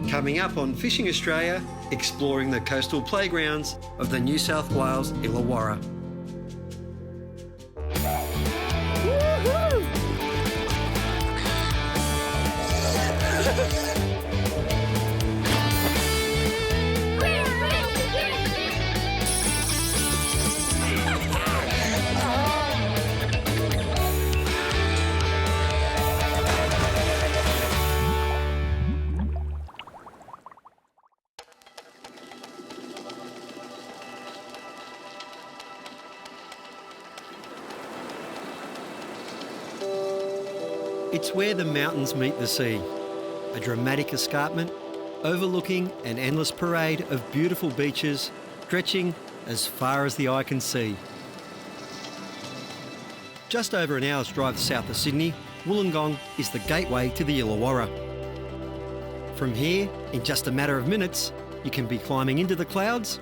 Coming up on Fishing Australia, exploring the coastal playgrounds of the New South Wales Illawarra. It's where the mountains meet the sea, a dramatic escarpment overlooking an endless parade of beautiful beaches stretching as far as the eye can see. Just over an hour's drive south of Sydney, Wollongong is the gateway to the Illawarra. From here, in just a matter of minutes, you can be climbing into the clouds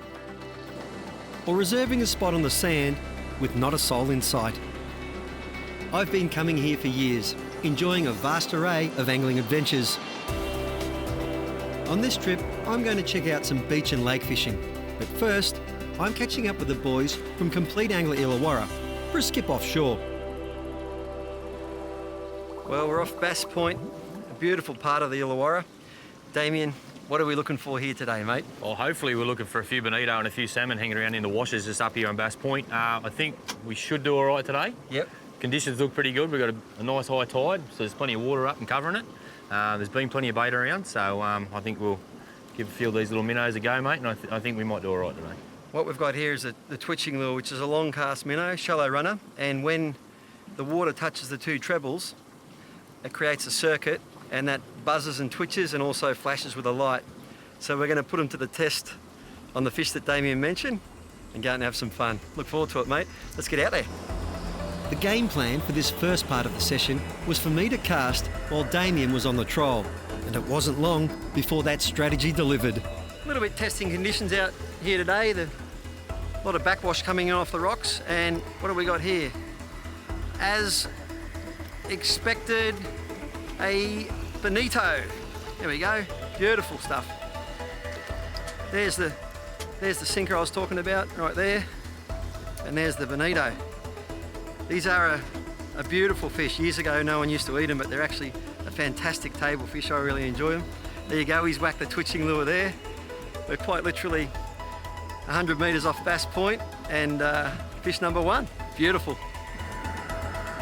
or reserving a spot on the sand with not a soul in sight. I've been coming here for years, enjoying a vast array of angling adventures. On this trip, I'm going to check out some beach and lake fishing. But first, I'm catching up with the boys from Complete Angler Illawarra for a skip offshore. Well, we're off Bass Point, a beautiful part of the Illawarra. Damien, what are we looking for here today, mate? Well, hopefully we're looking for a few bonito and a few salmon hanging around in the washes just up here on Bass Point. I think we should do all right today. Yep. Conditions look pretty good. We've got a nice high tide, so there's plenty of water up and covering it. There's been plenty of bait around, so I think we'll give a few of these little minnows a go, mate, and I think we might do all right today. What we've got here is the twitching lure, which is a long cast minnow, shallow runner, and when the water touches the two trebles, it creates a circuit, and that buzzes and twitches and also flashes with a light. So we're going to put them to the test on the fish that Damien mentioned and go out and have some fun. Look forward to it, mate. Let's get out there. The game plan for this first part of the session was for me to cast while Damien was on the troll, and it wasn't long before that strategy delivered. A little bit testing conditions out here today. A lot of backwash coming in off the rocks, and what have we got here? As expected, a bonito. There we go, beautiful stuff. There's the sinker I was talking about right there, and there's the bonito. These are a beautiful fish. Years ago, no one used to eat them, but they're actually a fantastic table fish. I really enjoy them. There you go, he's whacked the twitching lure there. We're quite literally 100 metres off Bass Point, and fish number one. Beautiful.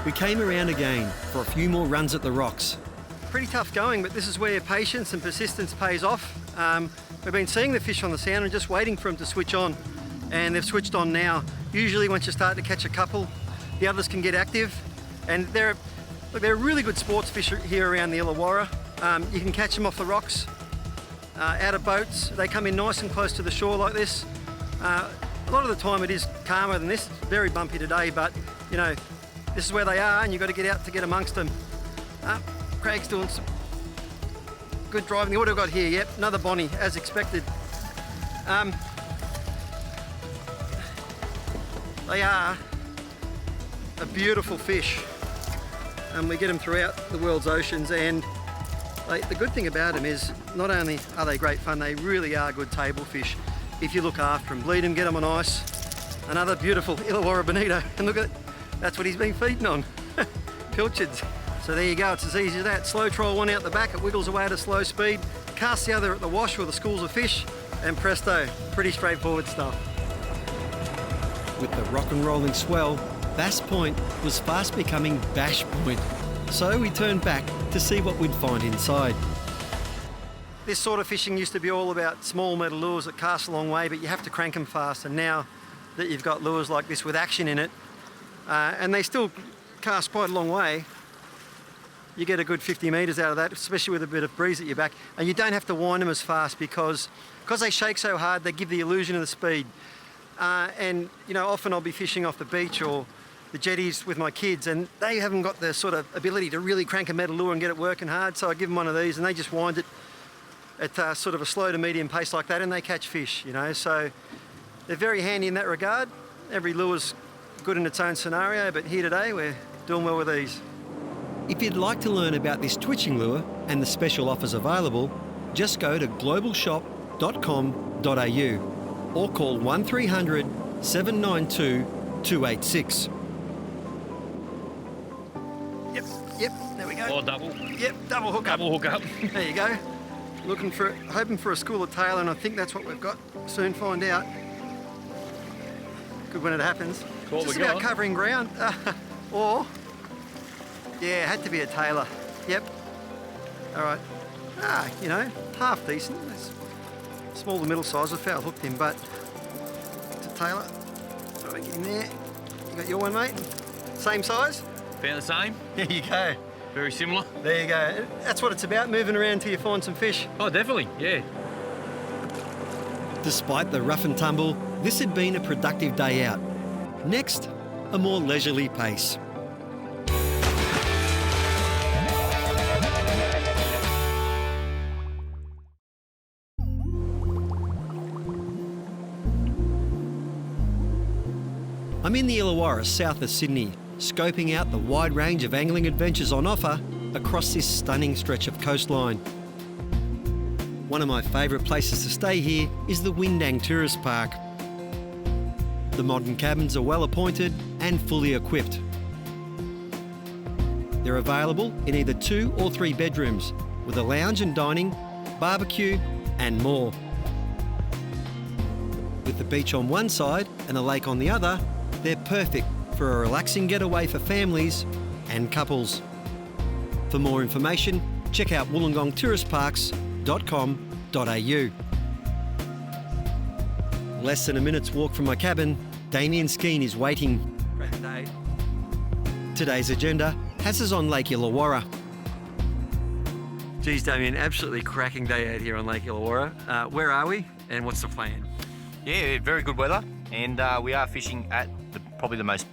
We came around again for a few more runs at the rocks. Pretty tough going, but this is where patience and persistence pays off. We've been seeing the fish on the sound and just waiting for them to switch on, and they've switched on now. Usually once you start to catch a couple, the others can get active, and they're really good sports fish here around the Illawarra. You can catch them off the rocks, out of boats. They come in nice and close to the shore like this. A lot of the time it is calmer than this. It's very bumpy today, but you know, this is where they are, and you've got to get out to get amongst them. Craig's doing some good driving. What have we got here? Yep, another bonnie, as expected. They are a beautiful fish, and we get them throughout the world's oceans, and the good thing about them is not only are they great fun, they really are good table fish if you look after them, bleed them, get them on ice. Another beautiful Illawarra bonito, and look at it, that's what he's been feeding on. Pilchards. So there you go, it's as easy as that. Slow troll one out the back, it wiggles away at a slow speed, cast the other at the wash with the schools of fish, and presto, pretty straightforward stuff. With the rock and rolling swell, Bass Point was fast becoming Bash Point, so we turned back to see what we'd find inside. This sort of fishing used to be all about small metal lures that cast a long way, but you have to crank them fast, and now that you've got lures like this with action in it, and they still cast quite a long way, you get a good 50 metres out of that, especially with a bit of breeze at your back, and you don't have to wind them as fast because they shake so hard, they give the illusion of the speed. And you know, often I'll be fishing off the beach or the jetties with my kids, and they haven't got the sort of ability to really crank a metal lure and get it working hard, so I give them one of these and they just wind it at sort of a slow to medium pace like that, and they catch fish, you know. So they're very handy in that regard. Every lure's good in its own scenario, but here today we're doing well with these. If you'd like to learn about this twitching lure and the special offers available, just go to globalshop.com.au or call 1300 792 286. Yep, there we go. Oh, double. Yep, double hook up. Double hook up. There you go. Hoping for a school of tailor, and I think that's what we've got. Soon find out. Good when it happens. What Just we about got? covering ground. Or, yeah, it had to be a tailor. Yep. All right. You know, half decent. That's small to middle size. I foul hooked him, but it's a tailor. All right, get him there. You got your one, mate? Same size? About the same. There you go. Very similar. There you go. That's what it's about, moving around till you find some fish. Oh, definitely, yeah. Despite the rough and tumble, this had been a productive day out. Next, a more leisurely pace. I'm in the Illawarra, south of Sydney, scoping out the wide range of angling adventures on offer across this stunning stretch of coastline. One of my favourite places to stay here is the Windang Tourist Park. The modern cabins are well appointed and fully equipped. They're available in either 2 or 3 bedrooms with a lounge and dining, barbecue and more. With the beach on one side and the lake on the other, they're perfect for a relaxing getaway for families and couples. For more information, check out wollongongtouristparks.com.au. Less than a minute's walk from my cabin, Damien Skeen is waiting. Great day. Today's agenda has us on Lake Illawarra. Geez, Damien, absolutely cracking day out here on Lake Illawarra. Where are we and what's the plan? Yeah, very good weather, and we are fishing at probably the most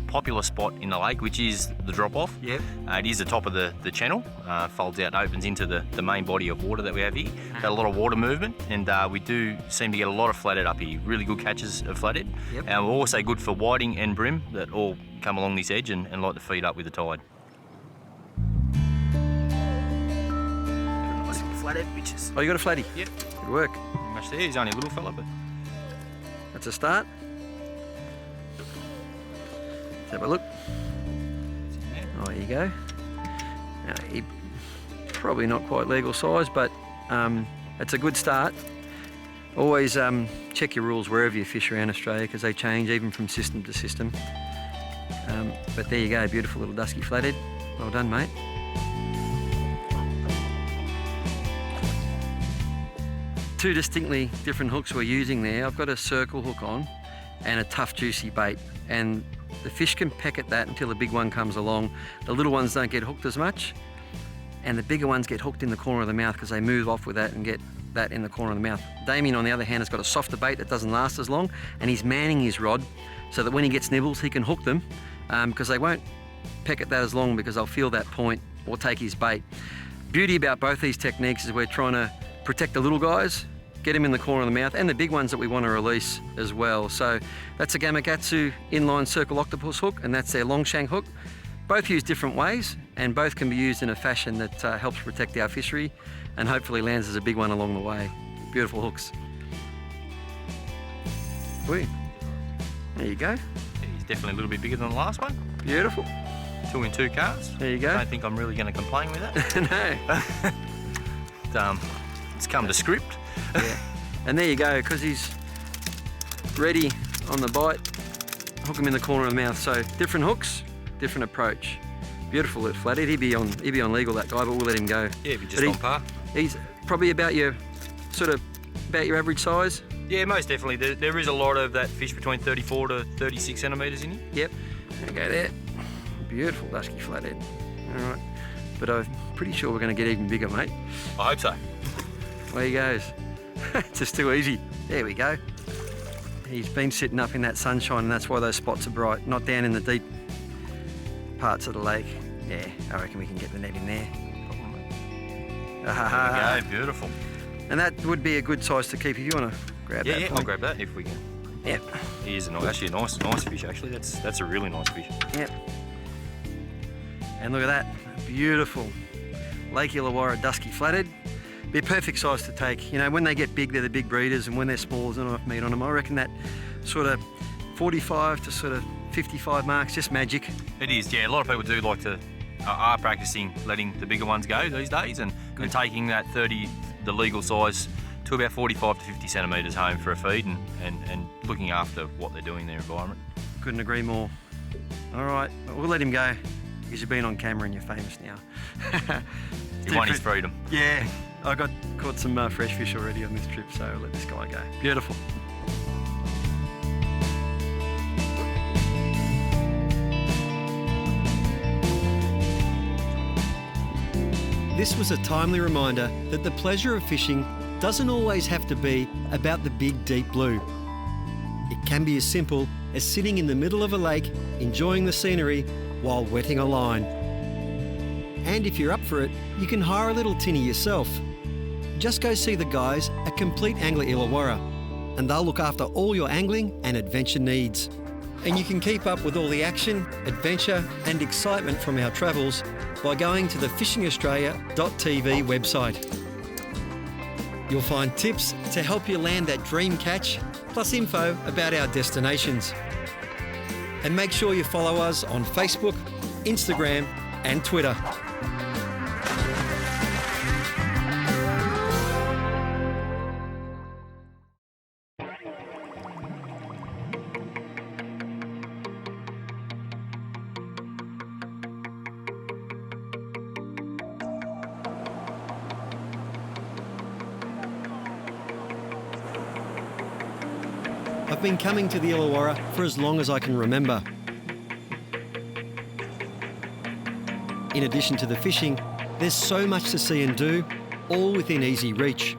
popular spot in the lake, which is the drop-off. Yep. It is the top of the channel, folds out and opens into the main body of water that we have here. Got a lot of water movement, and we do seem to get a lot of flathead up here. Really good catches of flathead. Yep. And we're also good for whiting and bream that all come along this edge and like to feed up with the tide. Nice little flathead, bitches. Oh, you got a flatty? Yep. Good work. Pretty much there. He's only a little fella, but That's a start. Let's have a look. Oh, there you go. He probably not quite legal size, but it's a good start. Always check your rules wherever you fish around Australia because they change even from system to system. But there you go, beautiful little dusky flathead. Well done, mate. Two distinctly different hooks we're using there. I've got a circle hook on and a tough, juicy bait. And the fish can peck at that until the big one comes along. The little ones don't get hooked as much, and the bigger ones get hooked in the corner of the mouth because they move off with that and get that in the corner of the mouth. Damien, on the other hand, has got a softer bait that doesn't last as long, and he's manning his rod so that when he gets nibbles, he can hook them because they won't peck at that as long because they'll feel that point or take his bait. Beauty about both these techniques is we're trying to protect the little guys, get them in the corner of the mouth, and the big ones that we want to release as well. So that's a Gamakatsu inline circle octopus hook, and that's their long shank hook. Both use different ways, and both can be used in a fashion that helps protect our fishery and hopefully lands as a big one along the way. Beautiful hooks. Whee. There you go. he's definitely a little bit bigger than the last one. Beautiful. 2 in 2 casts. There you go. I don't think I'm really going to complain with that. No. It's come to script. Yeah. And there you go, because he's ready on the bite, hook him in the corner of the mouth. So different hooks, different approach. Beautiful at flathead. He'd be on legal, that guy, but we'll let him go. Yeah, but just on par. He's probably about your average size. Yeah, most definitely. There is a lot of that fish between 34 to 36 centimetres in here. Yep. There you go there. Beautiful dusky flathead. All right. But I'm pretty sure we're going to get even bigger, mate. I hope so. There he goes. It's just too easy. There we go. He's been sitting up in that sunshine, and that's why those spots are bright, not down in the deep parts of the lake. Yeah, I reckon we can get the net in there. There we go, beautiful. And that would be a good size to keep if you want to grab that. Yeah, point. I'll grab that if we can. Yep. He is actually a nice fish. Actually, that's a really nice fish. Yep. And look at that, beautiful Lake Illawarra dusky flathead. be a perfect size to take. You know, when they get big, they're the big breeders, and when they're small, there's not enough meat on them. I reckon that sort of 45 to sort of 55 marks, just magic. It is, yeah. A lot of people do like to, are practicing letting the bigger ones go these days and taking that 30, the legal size, to about 45 to 50 centimetres home for a feed and looking after what they're doing in their environment. Couldn't agree more. All right, we'll let him go because you've been on camera and you're famous now. He won his freedom. Yeah, I caught some fresh fish already on this trip, so I'll let this guy go. Beautiful. This was a timely reminder that the pleasure of fishing doesn't always have to be about the big, deep blue. It can be as simple as sitting in the middle of a lake, enjoying the scenery while wetting a line. And if you're up for it, you can hire a little tinny yourself. Just go see the guys at Complete Angler Illawarra, and they'll look after all your angling and adventure needs. And you can keep up with all the action, adventure and excitement from our travels by going to the fishingaustralia.tv website. You'll find tips to help you land that dream catch, plus info about our destinations. And make sure you follow us on Facebook, Instagram and Twitter. I've been coming to the Illawarra for as long as I can remember. In addition to the fishing, there's so much to see and do, all within easy reach.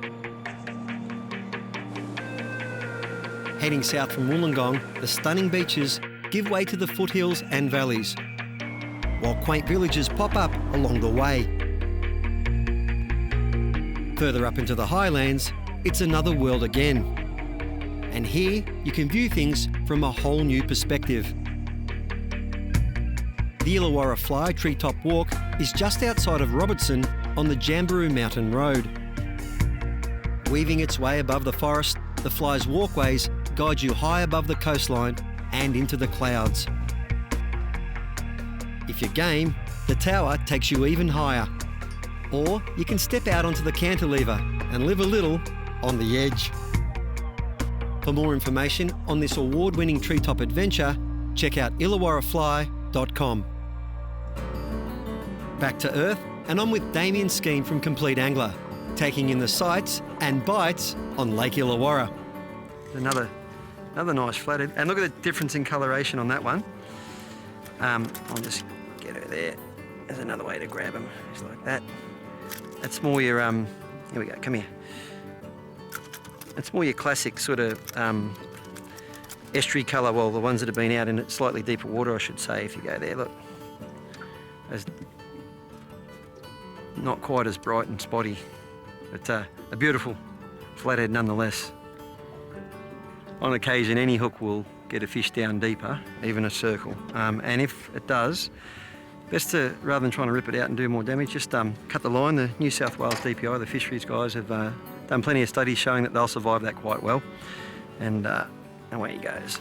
Heading south from Wollongong, the stunning beaches give way to the foothills and valleys, while quaint villages pop up along the way. Further up into the highlands, it's another world again. And here, you can view things from a whole new perspective. The Illawarra Fly Treetop Walk is just outside of Robertson on the Jamberoo Mountain Road. Weaving its way above the forest, the Fly's walkways guide you high above the coastline and into the clouds. If you're game, the tower takes you even higher. Or you can step out onto the cantilever and live a little on the edge. For more information on this award-winning treetop adventure, check out illawarrafly.com. Back to earth, and I'm with Damien Skeen from Complete Angler, taking in the sights and bites on Lake Illawarra. Another nice flathead, and look at the difference in coloration on that one. I'll just get her there. There's another way to grab them, just like that. That's more your here we go. Come here. It's more your classic sort of estuary colour, well, the ones that have been out in slightly deeper water, I should say, if you go there, look. It's not quite as bright and spotty, but a beautiful flathead nonetheless. On occasion, any hook will get a fish down deeper, even a circle. And if it does, best to, rather than trying to rip it out and do more damage, just cut the line. The New South Wales DPI, the fisheries guys, have done plenty of studies showing that they'll survive that quite well. And away he goes.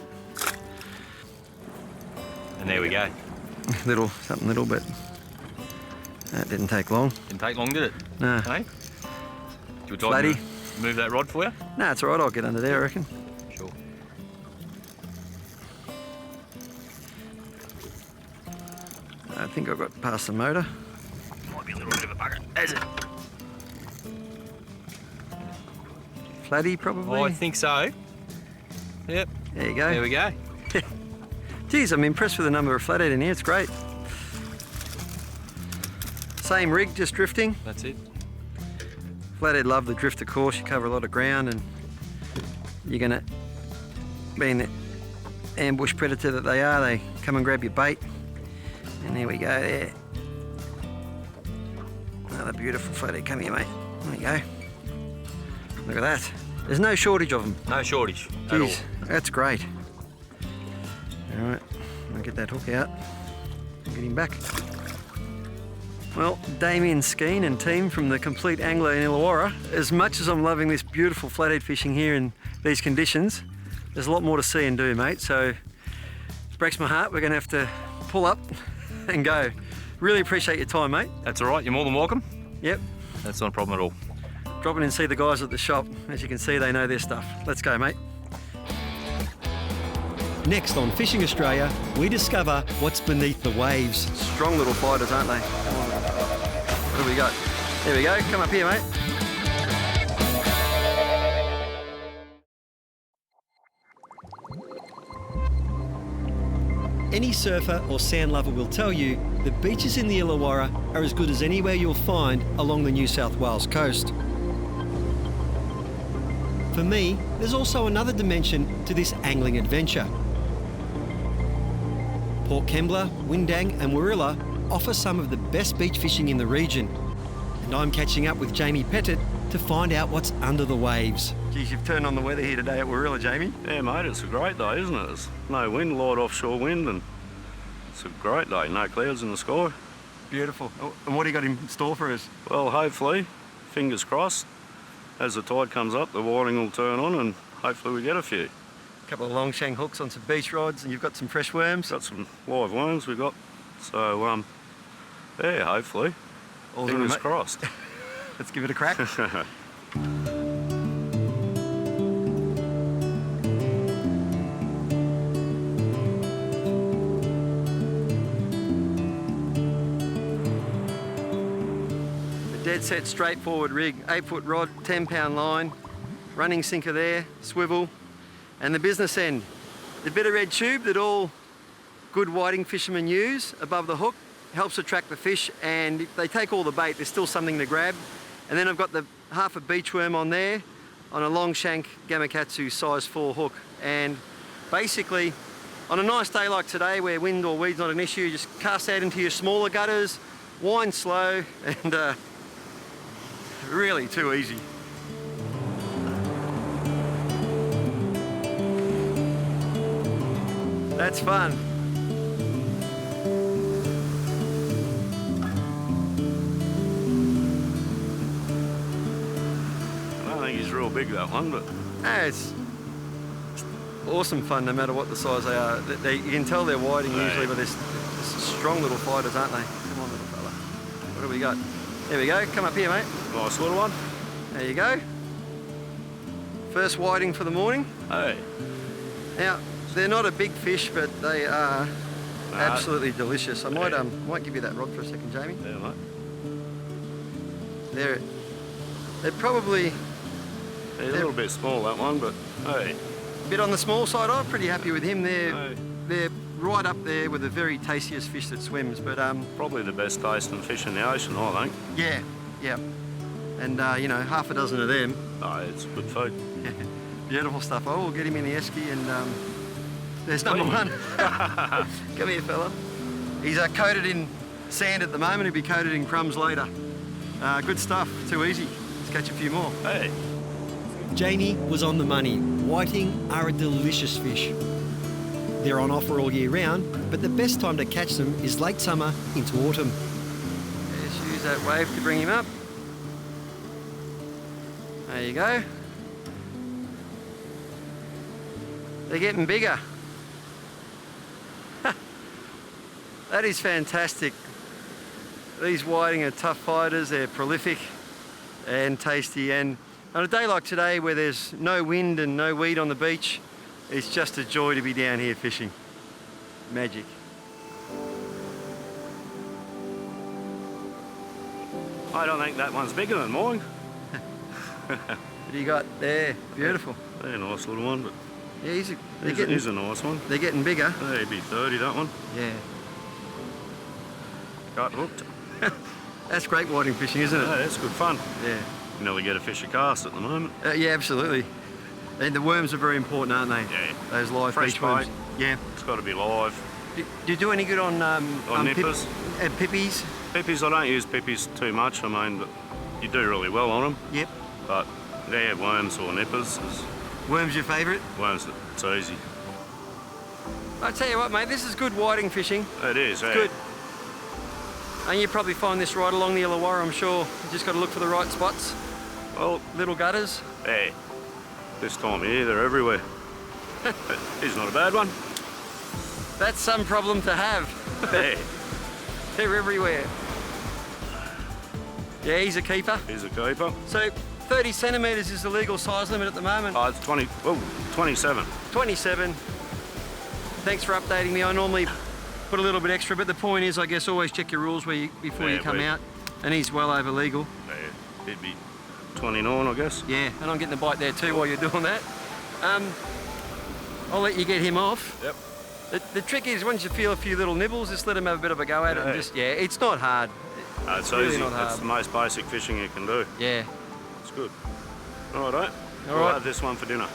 And there we go. Something little, but that didn't take long. Didn't take long, did it? No. Hey? Do you want to move that rod for you? No, it's all right. I'll get under there, I reckon. Sure. I think I got past the motor. Might be a little bit of a bugger. Is it? Flatty, probably? Oh, I think so. Yep. There you go. There we go. Geez, I'm impressed with the number of flathead in here. It's great. Same rig, just drifting. That's it. Flathead love the drift, of course. You cover a lot of ground, and you're going to, being the ambush predator that they are, they come and grab your bait. And there we go there. Another beautiful flathead. Come here, mate. There you go. Look at that. There's no shortage of them. No shortage at all. That's great. All right, I'll get that hook out and get him back. Well, Damien Skeen and team from the Complete Angler in Illawarra, as much as I'm loving this beautiful flathead fishing here in these conditions, there's a lot more to see and do, mate, so it breaks my heart. We're going to have to pull up and go. Really appreciate your time, mate. That's all right, you're more than welcome. Yep. That's not a problem at all. Drop in and see the guys at the shop. As you can see, they know their stuff. Let's go, mate. Next on Fishing Australia, we discover what's beneath the waves. Strong little fighters, aren't they? Come on. What do we got? There we go. Come up here, mate. Any surfer or sand lover will tell you the beaches in the Illawarra are as good as anywhere you'll find along the New South Wales coast. For me, there's also another dimension to this angling adventure. Port Kembla, Windang and Warilla offer some of the best beach fishing in the region. And I'm catching up with Jamie Pettit to find out what's under the waves. Geez, you've turned on the weather here today at Warilla, Jamie. Yeah, mate, it's a great day, isn't it? There's no wind, light offshore wind, and it's a great day. No clouds in the sky. Beautiful. Oh, and what do you got in store for us? Well, hopefully, fingers crossed, as the tide comes up, the whiting will turn on and hopefully we get a few. A couple of long shank hooks on some beach rods, and you've got some fresh worms. Got some live worms we got. So, yeah, hopefully. All Fingers crossed. Let's give it a crack. Dead set, straightforward rig, 8-foot rod, 10-pound line, running sinker there, swivel, and the business end. The bit of red tube that all good whiting fishermen use above the hook helps attract the fish, and if they take all the bait, there's still something to grab. And then I've got the half a beach worm on there on a long shank Gamakatsu size 4 hook. And basically, on a nice day like today where wind or weed's not an issue, just cast that into your smaller gutters, wind slow, and really too easy. That's fun. I don't think he's real big, that one, but... It's awesome fun no matter what the size they are. You can tell they're whiting usually, but they're strong little fighters, aren't they? Come on, little fella. What do we got? There we go. Come up here, mate. Nice little one. There you go. First whiting for the morning. Hey. Now, they're not a big fish, but they are absolutely delicious. I might give you that rod for a second, Jamie. Yeah, mate. They're probably... They're a little bit small, that one, but hey. A bit on the small side. I'm pretty happy with him. Hey. They're right up there with the very tastiest fish that swims, but... Probably the best tasting fish in the ocean, I think. Yeah. And, you know, half a dozen of them. Oh, it's good food. Beautiful stuff. Oh, we'll get him in the esky and there's number one. Come here, fella. He's coated in sand at the moment. He'll be coated in crumbs later. Good stuff. Too easy. Let's catch a few more. Hey. Jamie was on the money. Whiting are a delicious fish. They're on offer all year round, but the best time to catch them is late summer into autumn. Just use that wave to bring him up. There you go. They're getting bigger. That is fantastic. These whiting are tough fighters, they're prolific and tasty, and on a day like today where there's no wind and no weed on the beach, it's just a joy to be down here fishing. Magic. I don't think that one's bigger than mine. What do you got there? Beautiful. They're a nice little one, but Yeah, he's a nice one. They're getting bigger. They'd be 30, that one. Yeah. Got hooked. That's great whiting fishing, isn't it? Yeah, it's good fun. Yeah. You nearly get a fish a cast at the moment. Yeah, absolutely. And the worms are very important, aren't they? Yeah. Those live Fresh beach worms. bait. Yeah. It's got to be live. Do you do any good on nippers? Pippies? Pippies, I don't use pippies too much. I mean, but you do really well on them. Yep. But yeah, worms or nippers. Worms your favourite? Worms, it's easy. I tell you what, mate, this is good whiting fishing. It is, yeah. Good. And you probably find this right along the Illawarra, I'm sure. You just got to look for the right spots. Well, Little gutters. hey, this time of year they're everywhere. He's not a bad one. That's some problem to have. Hey, They're everywhere. Yeah, he's a keeper. he's a keeper. So 30 centimetres is the legal size limit at the moment. Oh, it's 27. 27. Thanks for updating me. I normally put a little bit extra, but the point is, I guess, always check your rules before you come out. And he's well over legal. Yeah, he'd be 29, I guess. Yeah, and I'm getting a bite there too while you're doing that. I'll let you get him off. Yep. The trick is, once you feel a few little nibbles, just let him have a bit of a go at it, and Yeah. just, it's not hard. It's really easy. not hard. It's the most basic fishing you can do. Yeah. It's good. All right. All We'll right. have this one for dinner.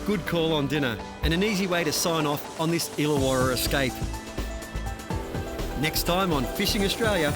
Good call on dinner, and an easy way to sign off on this Illawarra escape. Next time on Fishing Australia,